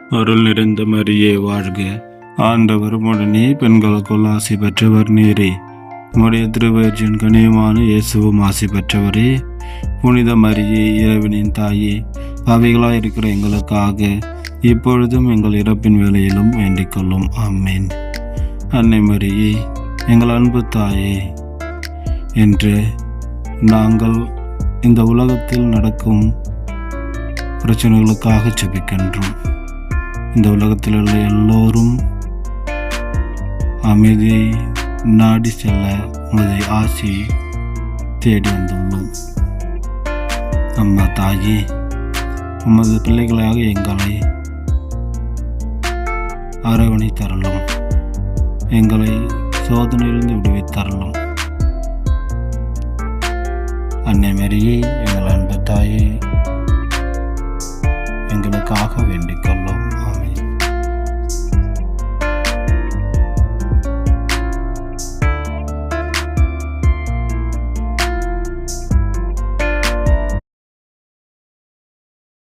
அருள் நிறைந்த மரியே வாழ்க. ஆண்டவர் உடனே பெண்களுக்குள் ஆசி பெற்றவர் நீரே. உம்முடைய திருவயிற்றின் கனியமான இயேசுவும் ஆசி பெற்றவரே. புனித மரியே, இறைவனின் தாயே, பாவிகளாயிருக்கிற எங்களுக்காக இப்பொழுதும் எங்கள் இறப்பின் வேளையிலும் வேண்டிக் கொள்ளும். ஆமேன். அன்னை மரியே, எங்கள் அன்பு தாயே, என்று நாங்கள் இந்த உலகத்தில் நடக்கும் பிரச்சனைகளுக்காக ஜெபிக்கின்றோம். இந்த உலகத்தில் உள்ள எல்லோரும் அமைதியை நாடி செல்ல உமது ஆசி தேடி வந்துள்ளோம். அம்மா தாயே, உமது பிள்ளைகளாக எங்களை அரவணை தரலும், எங்களை சோதனையிலிருந்து விடுவித்தரலும். அன்னை மரியே, எங்கள் அன்பு தாயே, எங்களுக்காக வேண்டிக் கொள்ளும்.